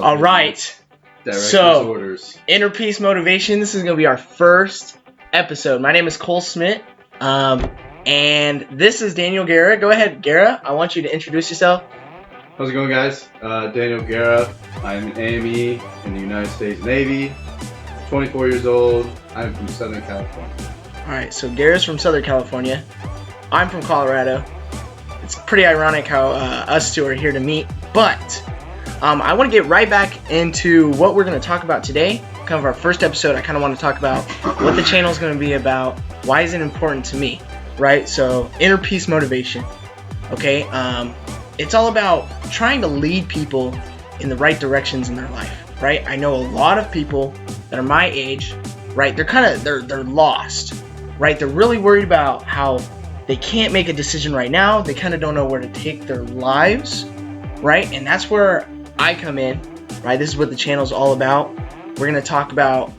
All right. So, orders. Inner Peace Motivation. This is going to be our first episode. My name is Cole Smidt, and this is Daniel Guerra. Go ahead, Guerra. I want you to introduce yourself. How's it going, guys? Daniel Guerra. I'm an AME in the United States Navy. 24 years old. I'm from Southern California. All right, so Guerra's from Southern California. I'm from Colorado. It's pretty ironic how us two are here to meet, but I want to get right back into what we're going to talk about today. Kind of our first episode, I kind of want to talk about what the channel is going to be about. Why is it important to me, right? So, inner peace motivation, okay? It's all about trying to lead people in the right directions in their life, right? I know a lot of people that are my age, right? They're lost, right? They're really worried about how they can't make a decision right now. They kind of don't know where to take their lives, right? And that's where I come in, right? This is what the channel is all about. We're going to talk about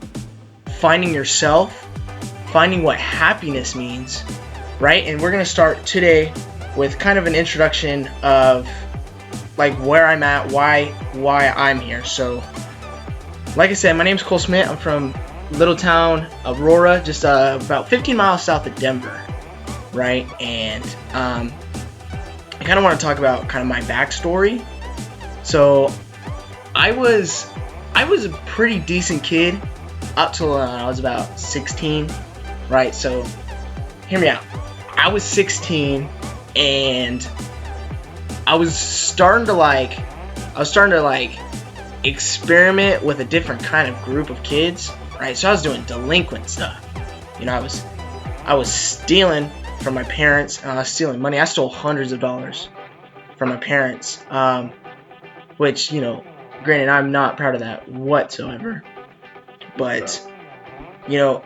finding yourself, finding what happiness means, right? And we're going to start today with kind of an introduction of like where I'm at, why I'm here. So, like I said, my name's Cole Smidt. I'm from little town Aurora, just about 15 miles south of Denver, right? And I kind of want to talk about kind of my backstory. So I was a pretty decent kid up till I was about 16, right? So hear me out. I was 16 and I was starting to experiment with a different kind of group of kids, right? So I was doing delinquent stuff. You know, I was stealing from my parents. I was stealing money. I stole hundreds of dollars from my parents, which, you know, granted, I'm not proud of that whatsoever. But, you know,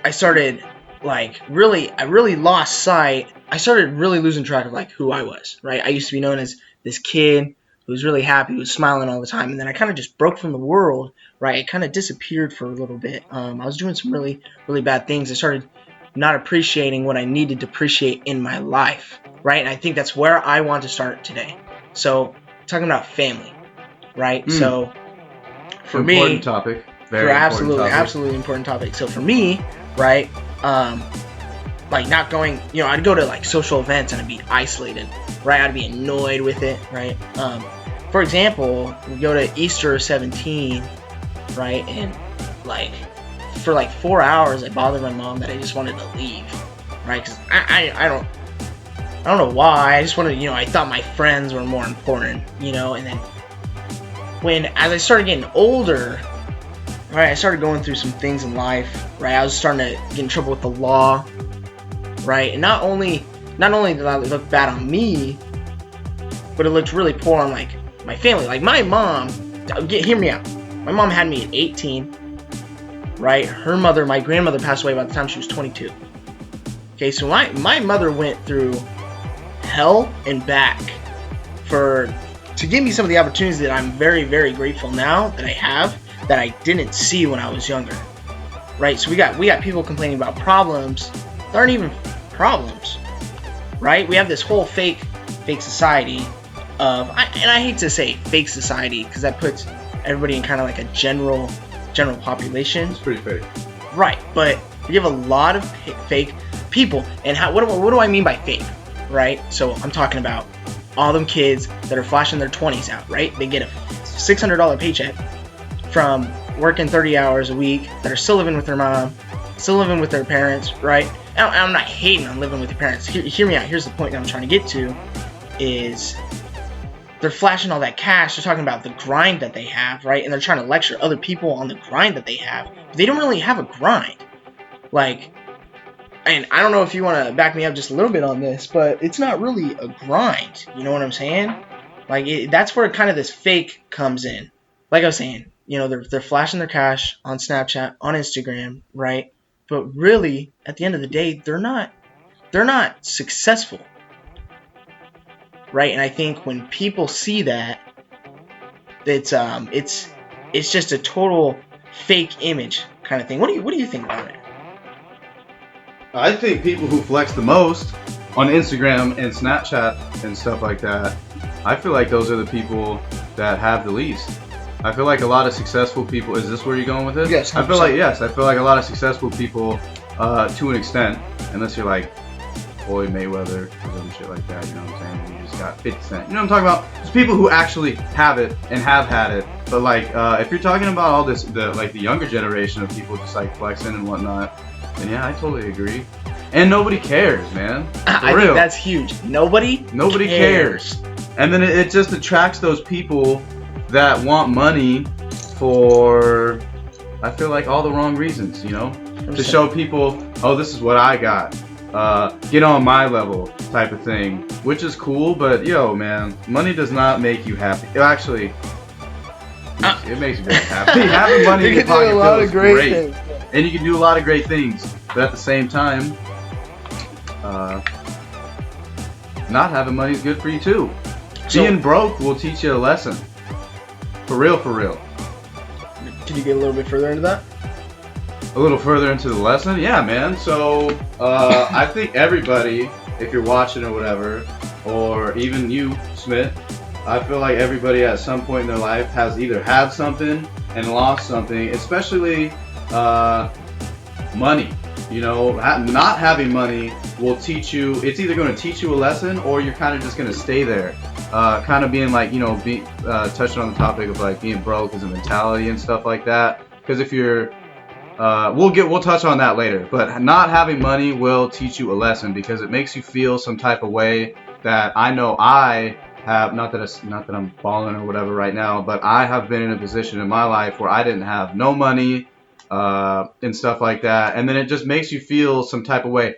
I started I really lost sight. I started really losing track of like who I was, right? I used to be known as this kid who was really happy, who was smiling all the time, and then I kind of just broke from the world, right? It kind of disappeared for a little bit. I was doing some really, really bad things. I started not appreciating what I needed to appreciate in my life, right? And I think that's where I want to start today. So, talking about family, right? So, for me, important topic. Very absolutely important topic. So for me, right, like not going, you know, I'd go to like social events and I'd be isolated, right? I'd be annoyed with it, right? For example, we go to Easter 17, right? And like for like 4 hours, I bothered my mom that I just wanted to leave, right? Because I don't know why. I just wanted, you know, I thought my friends were more important, you know. And then as I started getting older, right, I started going through some things in life, right? I was starting to get in trouble with the law, right? And not only did that look bad on me, but it looked really poor on like my family. Like my mom, hear me out. My mom had me at 18, right? My grandmother passed away by the time she was 22. Okay, so my mother went through hell and back to give me some of the opportunities that I'm very, very grateful now that I have, that I didn't see when I was younger, right? So we got people complaining about problems that aren't even problems, right? We have this whole fake society of, and I hate to say fake society because that puts everybody in kind of like a general population. It's pretty fake, right? But we have a lot of fake people, and what do I mean by fake, right? So I'm talking about all them kids that are flashing their 20s out, right? They get a $600 paycheck from working 30 hours a week, that are still living with their mom, still living with their parents, right? I'm not hating on living with your parents. Hear me out. Here's the point that I'm trying to get to is they're flashing all that cash. They're talking about the grind that they have, right? And they're trying to lecture other people on the grind that they have. But they don't really have a grind. Like, and I don't know if you want to back me up just a little bit on this, but it's not really a grind. You know what I'm saying? Like, that's where kind of this fake comes in. Like I was saying, you know, they're flashing their cash on Snapchat, on Instagram, right? But really, at the end of the day, they're not successful, right? And I think when people see that, it's just a total fake image kind of thing. What do you think about it? I think people who flex the most on Instagram and Snapchat and stuff like that, I feel like those are the people that have the least. I feel like a lot of successful people. Is this where you're going with it? Yes. 100%. I feel like a lot of successful people, to an extent, unless you're like Floyd Mayweather or some shit like that. You know what I'm saying? You just got 50 cent. You know what I'm talking about? Just people who actually have it and have had it. But like, if you're talking about all this, the younger generation of people just like flexing and whatnot, then yeah, I totally agree. And nobody cares, man. I think that's huge. Nobody cares. And then it just attracts those people that want money for, I feel like, all the wrong reasons, you know? 100%. To show people, oh, this is what I got. Get on my level type of thing, which is cool, but yo, man, money does not make you happy. Actually, it makes you very happy. Having money in your pocket feels great. And you can do a lot of great things, but at the same time, not having money is good for you too. Being broke will teach you a lesson. For real, for real. Can you get a little bit further into that? A little further into the lesson? Yeah, man. So, I think everybody, if you're watching or whatever, or even you, Smidt, I feel like everybody at some point in their life has either had something and lost something, especially money. You know, not having money will teach you, it's either going to teach you a lesson or you're kind of just going to stay there. Kind of being like, you know, touching on the topic of like being broke as a mentality and stuff like that. Because if you're, we'll touch on that later. But not having money will teach you a lesson because it makes you feel some type of way that I know I have. Not that I'm balling or whatever right now, but I have been in a position in my life where I didn't have no money and stuff like that, and then it just makes you feel some type of way.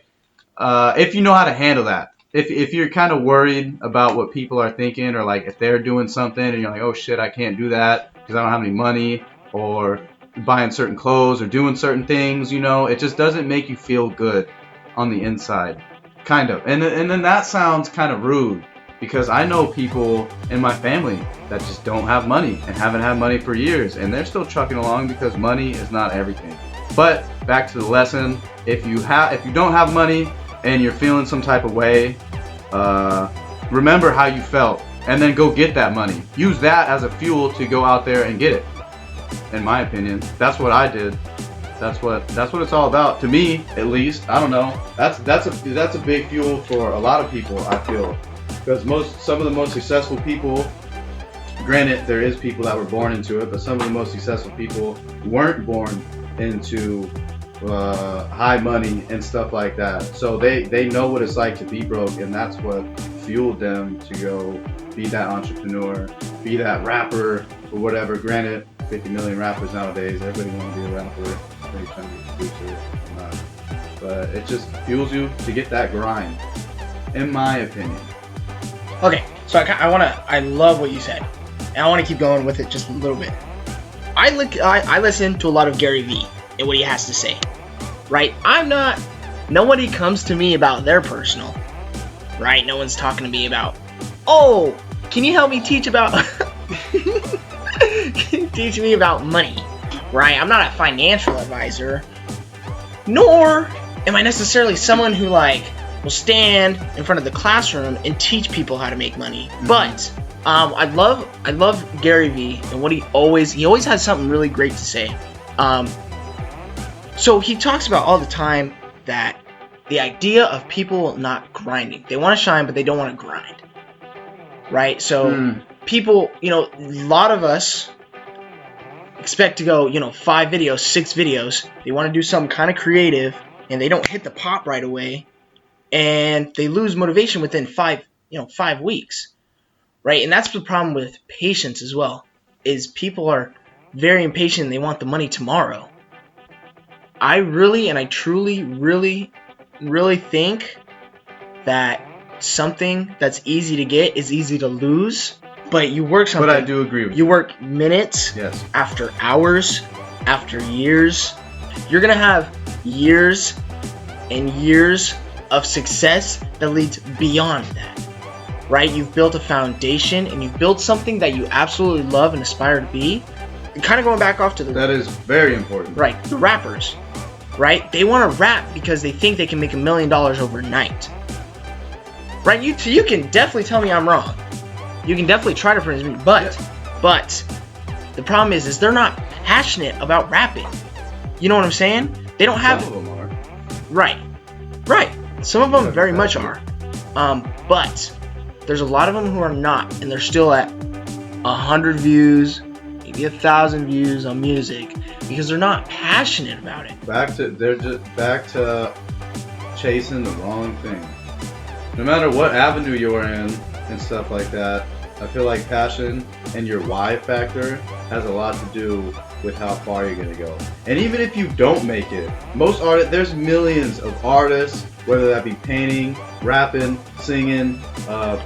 If you know how to handle that. If you're kind of worried about what people are thinking, or like if they're doing something and you're like, oh shit, I can't do that because I don't have any money, or buying certain clothes or doing certain things, you know, it just doesn't make you feel good on the inside, kind of. And then that sounds kind of rude because I know people in my family that just don't have money and haven't had money for years, and they're still trucking along because money is not everything. But back to the lesson, if you don't have money and you're feeling some type of way, remember how you felt and then go get that money. Use that as a fuel to go out there and get it. In my opinion, that's what I did. That's what it's all about, to me at least. I don't know. That's a big fuel for a lot of people, I feel, because some of the most successful people, granted there is people that were born into it, but some of the most successful people weren't born into high money and stuff like that. So they know what it's like to be broke, and that's what fueled them to go be that entrepreneur, be that rapper or whatever. Granted, 50 million rappers nowadays, everybody wants to be a rapper, everybody trying to be a producer, but it just fuels you to get that grind, in my opinion. Okay, so I love what you said, and I want to keep going with it just a little bit. I listen to a lot of Gary Vee and what he has to say, right? Nobody comes to me about their personal, right? No one's talking to me about, oh, can you help me teach me about money, right? I'm not a financial advisor, nor am I necessarily someone who like will stand in front of the classroom and teach people how to make money. Mm-hmm. But I love Gary Vee and what he always has something really great to say. So he talks about all the time that the idea of people not grinding. They want to shine, but they don't want to grind. Right? So people, you know, a lot of us expect to go, you know, 5 videos, 6 videos. They want to do something kind of creative, and they don't hit the pop right away, and they lose motivation within 5 weeks. Right? And that's the problem with patience as well, is people are very impatient and they want the money tomorrow. I really and I truly really think that something that's easy to get is easy to lose, but you work something. But I do agree with you. You work minutes, yes, after hours, after years. You're going to have years and years of success that leads beyond that. Right? You've built a foundation and you've built something that you absolutely love and aspire to be. And kind of going back off to that is very important. Right, the rappers. Right? They want to rap because they think they can make $1 million overnight. Right? You can definitely tell me I'm wrong. You can definitely try to convince me, but But the problem is they're not passionate about rapping. You know what I'm saying? They don't have. Some of them are. Right. Some of them very much are. But there's a lot of them who are not, and they're still at 100 views, maybe 1,000 views on music because they're not passionate about it. They're just back to chasing the wrong thing. No matter what avenue you're in and stuff like that, I feel like passion and your why factor has a lot to do with how far you're gonna go. And even if you don't make it, most artists, there's millions of artists, whether that be painting, rapping, singing,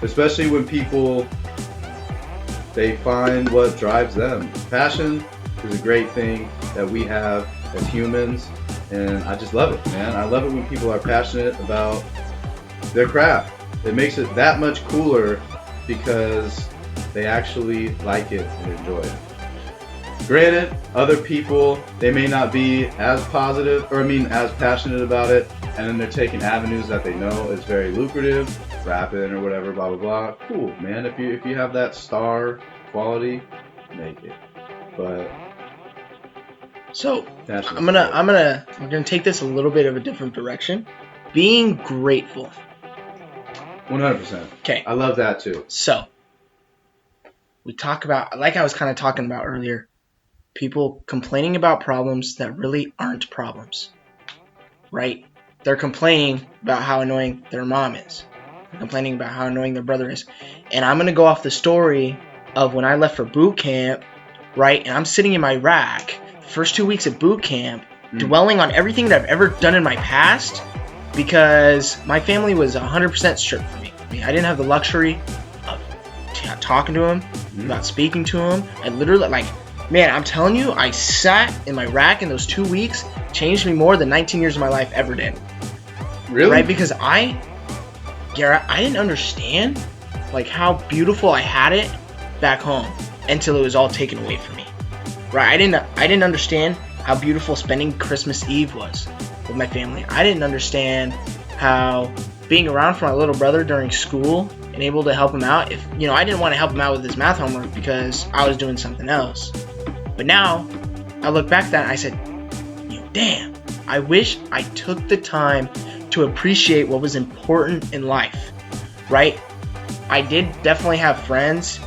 especially when people, they find what drives them. Passion is a great thing that we have as humans, and I just love it, man. I love it when people are passionate about their craft. It makes it that much cooler because they actually like it and enjoy it. Granted, other people, they may not be as positive, as passionate about it, and then they're taking avenues that they know is very lucrative, rapping or whatever, blah blah blah. Cool, man. If you have that star quality, make it. But so we're gonna take this a little bit of a different direction. Being grateful. 100%. Okay. I love that too. So we talk about, like I was kind of talking about earlier, people complaining about problems that really aren't problems, right? They're complaining about how annoying their mom is. They're complaining about how annoying their brother is. And I'm going to go off the story of when I left for boot camp, right? And I'm sitting in my rack, the first 2 weeks of boot camp, dwelling on everything that I've ever done in my past because my family was 100% strict for me. I mean, I didn't have the luxury of talking to him, about speaking to him. I literally, man, I'm telling you, I sat in my rack in those 2 weeks, changed me more than 19 years of my life ever did. Really? Right? Because I didn't understand how beautiful I had it back home until it was all taken away from me. Right? I didn't understand how beautiful spending Christmas Eve was with my family. I didn't understand how being around for my little brother during school and able to help him out. If I didn't want to help him out with his math homework because I was doing something else. But now I look back at that and I said, damn, I wish I took the time to appreciate what was important in life, right? I did definitely have friends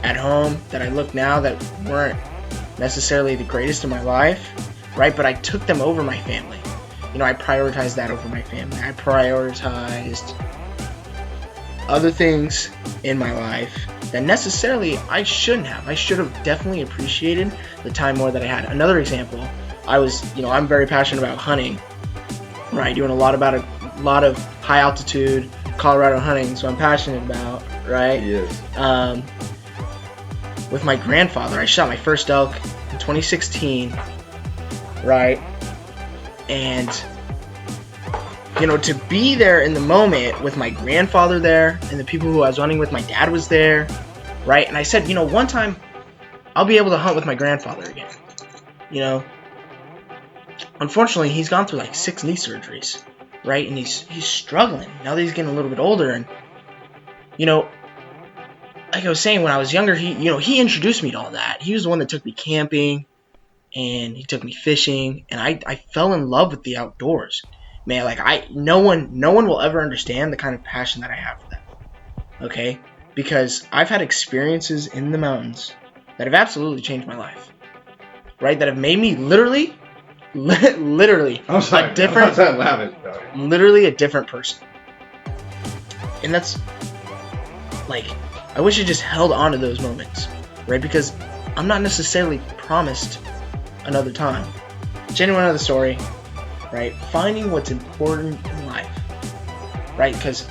at home that I look now that weren't necessarily the greatest in my life, right? But I took them over my family. I prioritized that over my family. I prioritized other things in my life that necessarily I shouldn't have. I should have definitely appreciated the time more that I had. Another example, I'm very passionate about hunting, right? Doing a lot of high altitude Colorado hunting, so I'm passionate about, right? Yes. With my grandfather, I shot my first elk in 2016, right? And to be there in the moment with my grandfather there and the people who I was hunting with, my dad was there, right? And I said, one time I'll be able to hunt with my grandfather again. Unfortunately, he's gone through 6 knee surgeries, right? And he's struggling now that he's getting a little bit older. And like I was saying, when I was younger, he introduced me to all that. He was the one that took me camping, and he took me fishing, and I fell in love with the outdoors. Man, no one will ever understand the kind of passion that I have for that. Okay? Because I've had experiences in the mountains that have absolutely changed my life. Right? That have made me literally a different person. And that's I wish I just held on to those moments, right? Because I'm not necessarily promised another time. Genuine of the story, right? Finding what's important in life, right? Because,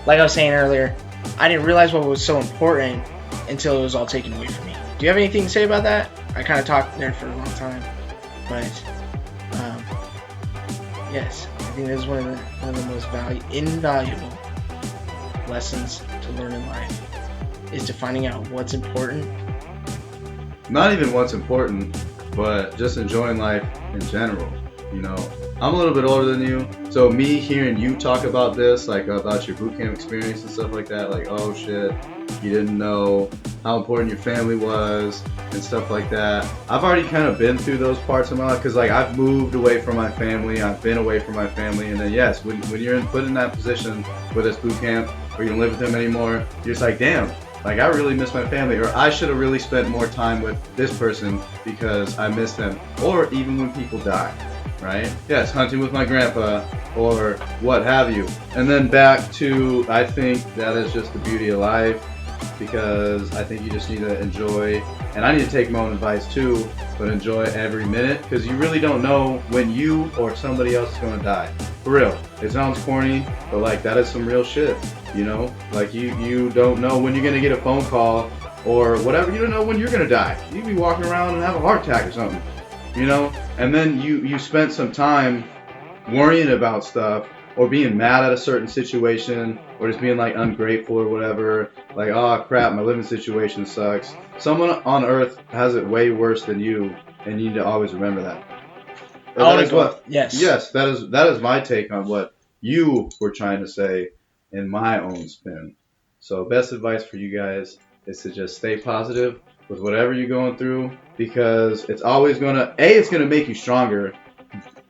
like I was saying earlier, I didn't realize what was so important until it was all taken away from me. Do you have anything to say about that? I kind of talked there for a long time, but yes, I think this is one of the most invaluable lessons to learn in life is to finding out what's important. Not even what's important, but just enjoying life in general. I'm a little bit older than you, so me hearing you talk about this, about your boot camp experience and stuff like that, oh shit, you didn't know how important your family was and stuff like that. I've already kind of been through those parts of my life because like I've moved away from my family, I've been away from my family, and then yes, when you're put in that position where it's boot camp or you don't live with them anymore, you're just like, damn, like I really miss my family, or I should have really spent more time with this person because I miss them. Or even when people die, right? Yes, hunting with my grandpa or what have you. And then back to, I think that is just the beauty of life, because I think you just need to enjoy, and I need to take my own advice too, but enjoy every minute, because you really don't know when you or somebody else is going to die. For real. It sounds corny, but like that is some real shit, you know? Like you don't know when you're going to get a phone call or whatever. You don't know when you're going to die. You could be walking around and have a heart attack or something, you know? And then you spent some time worrying about stuff or being mad at a certain situation or just being like ungrateful or whatever. Like, oh crap, my living situation sucks. Someone on earth has it way worse than you, and you need to always remember that. Yes, that is my take on what you were trying to say in my own spin. So best advice for you guys is to just stay positive with whatever you're going through, because it's always it's gonna make you stronger.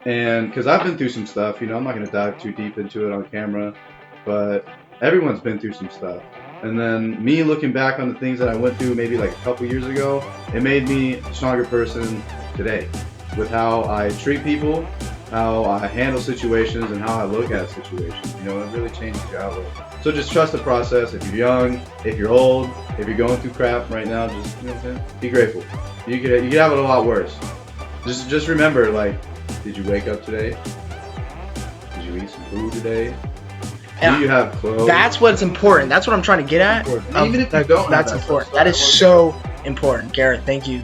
And because I've been through some stuff, you know, I'm not gonna dive too deep into it on camera, but everyone's been through some stuff. And then me looking back on the things that I went through maybe like a couple years ago, it made me a stronger person today with how I treat people, how I handle situations, and how I look at situations. You know, it really changes your outlook. So just trust the process. If you're young, if you're old, if you're going through crap right now, just, you know what I'm saying? Be grateful. You could have it a lot worse. Just remember, like, did you wake up today? Did you eat some food today? Do you have clothes? That's what's important. That's what I'm trying to get at. Even if you don't, that's important. That is so important, Garrett. Thank you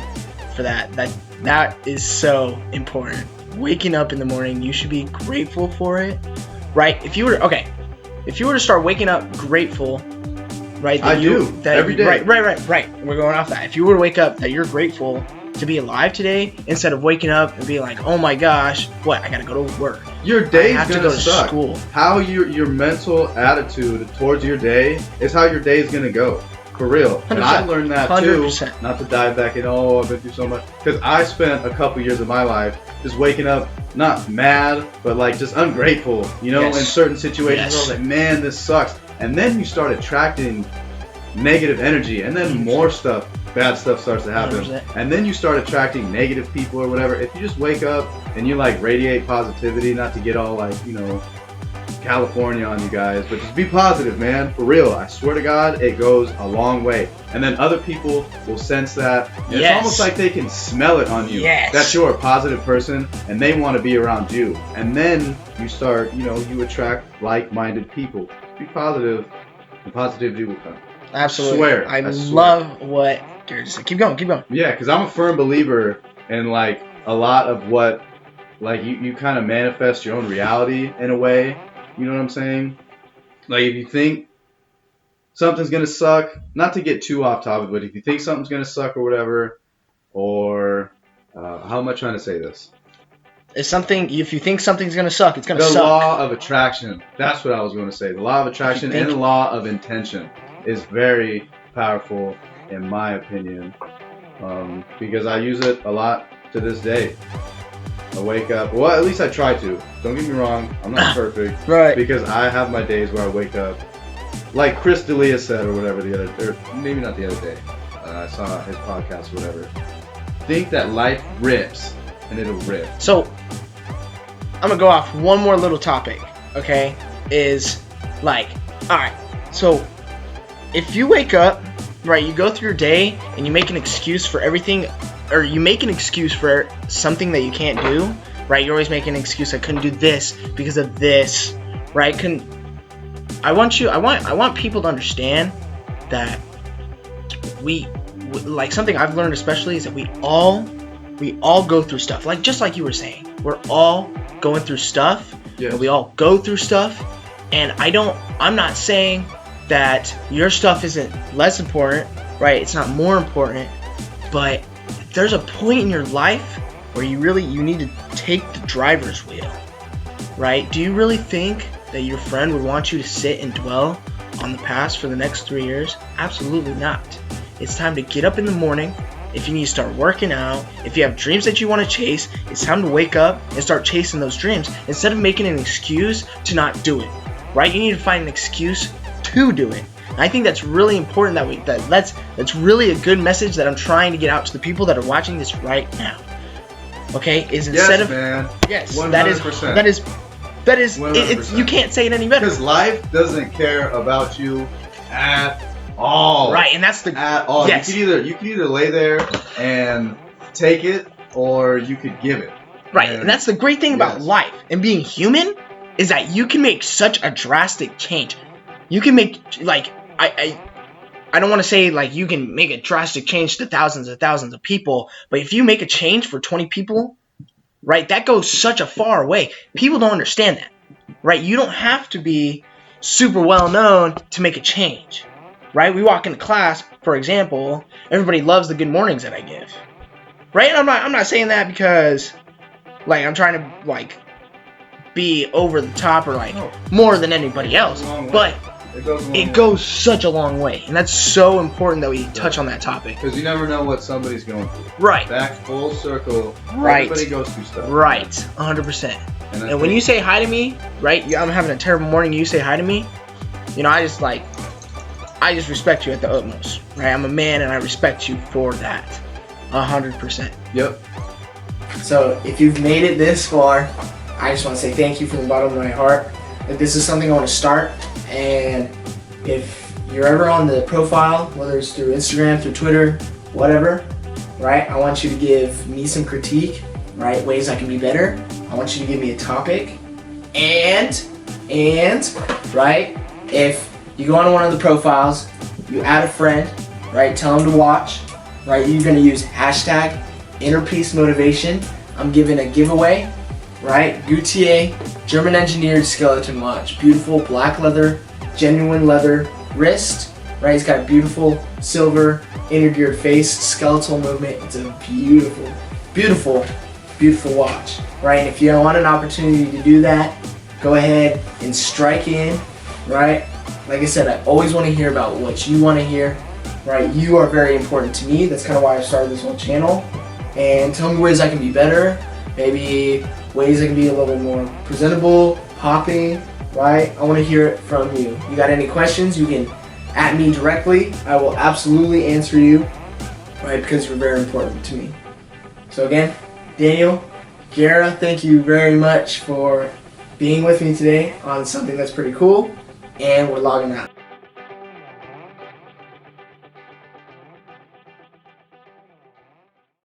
for that. That is so important. Waking up in the morning, you should be grateful for it, right? If you were to start waking up grateful, right? Every day. Right. We're going off that. If you were to wake up that you're grateful to be alive today, instead of waking up and being like, oh my gosh, what? I gotta go to work. Your day's gonna go to suck. School. How your mental attitude towards your day is how your day's gonna go. For real. 100%. And I learned that 100%. too. Not to dive back in, I've been through so much. Because I spent a couple years of my life just waking up, not mad, but like just ungrateful, you know, in certain situations. I was like, man, this sucks. And then you start attracting negative energy, and then more stuff, bad stuff starts to happen. 100%. And then you start attracting negative people or whatever. If you just wake up and you like radiate positivity, not to get all like, you know, California on you guys, but just be positive, man, for real. I swear to God, it goes a long way. And then other people will sense that. It's almost like they can smell it on you. That you're a positive person and they want to be around you. And then you start, you know, you attract like-minded people. Be positive, and positivity will come. Absolutely. I love what Garrett said. Keep going. Yeah, because I'm a firm believer in like a lot of what, like you kind of manifest your own reality in a way. You know what I'm saying? Like if you think something's going to suck, not to get too off topic, but if you think something's going to suck or whatever, or how am I trying to say this? If you think something's going to suck, it's going to suck. The law of attraction. That's what I was going to say. The law of attraction and the law of intention is very powerful in my opinion, because I use it a lot to this day. I wake up, well, at least I try to. Don't get me wrong, I'm not perfect. Right. Because I have my days where I wake up, like Chris D'Elia said or whatever maybe not the other day. I saw his podcast or whatever. Think that life rips, and it'll rip. So, I'm going to go off one more little topic, okay? Is like, alright, so if you wake up, right, you go through your day and you make an excuse for everything, or you make an excuse for something that you can't do, right? You always make an excuse. I couldn't do this because of this, right? I want people to understand that like something I've learned especially is that we all go through stuff. Like just like you were saying, we're all going through stuff. Yes. And we all go through stuff. And I'm not saying that your stuff isn't less important, right? It's not more important, but there's a point in your life where you need to take the driver's wheel, right? Do you really think that your friend would want you to sit and dwell on the past for the next 3 years? Absolutely not. it's time to get up in the morning. If you need to start working out, if you have dreams that you want to chase, it's time to wake up and start chasing those dreams instead of making an excuse to not do it, right? You need to find an excuse to do it. And I think that's really important that's really a good message that I'm trying to get out to the people that are watching this right now. Okay, is instead yes, of man. yes, 100%. that is it's you can't say it any better. Because life doesn't care about you at all. Right, and that's the at all. Yes. You could either lay there and take it, or you could give it. right, and that's the great thing about Yes. life and being human is that you can make such a drastic change. You can make like I don't want to say like you can make a drastic change to thousands and thousands of people, but if you make a change for 20 people, right, that goes such a far way. People don't understand that, right? You don't have to be super well known to make a change, right? We walk into class, for example, everybody loves the good mornings that I give, right? And I'm not saying that because like I'm trying to like be over the top or like more than anybody else, but it goes such a long way, and that's so important that we touch on that topic. Because you never know what somebody's going through. Right. Back full circle. Right. Everybody goes through stuff. Right. 100%. And when you say hi to me, right? I'm having a terrible morning. You say hi to me. You know, I just respect you at the utmost, right? I'm a man, and I respect you for that. 100%. Yep. So if you've made it this far, I just want to say thank you from the bottom of my heart. That this is something I want to start. And if you're ever on the profile, whether it's through Instagram, through Twitter, whatever, right? I want you to give me some critique, right? Ways I can be better. I want you to give me a topic. And, right? If you go on one of the profiles, you add a friend, right? Tell them to watch, right? You're going to use hashtag Inner Peace Motivation. I'm giving a giveaway, right? Gautier German engineered skeleton watch. Beautiful black leather, genuine leather wrist, right? It's got a beautiful silver inner geared face, skeletal movement. It's a beautiful, beautiful, beautiful watch, right? And if you want an opportunity to do that, go ahead and strike in, right? Like I said, I always want to hear about what you want to hear, right? You are very important to me. That's kind of why I started this whole channel. And tell me ways I can be better, maybe ways I can be a little bit more presentable, popping, right? I want to hear it from you. You got any questions, you can at me directly. I will absolutely answer you, right? Because you're very important to me. So again, Daniel, Kiara, thank you very much for being with me today on something that's pretty cool. And we're logging out.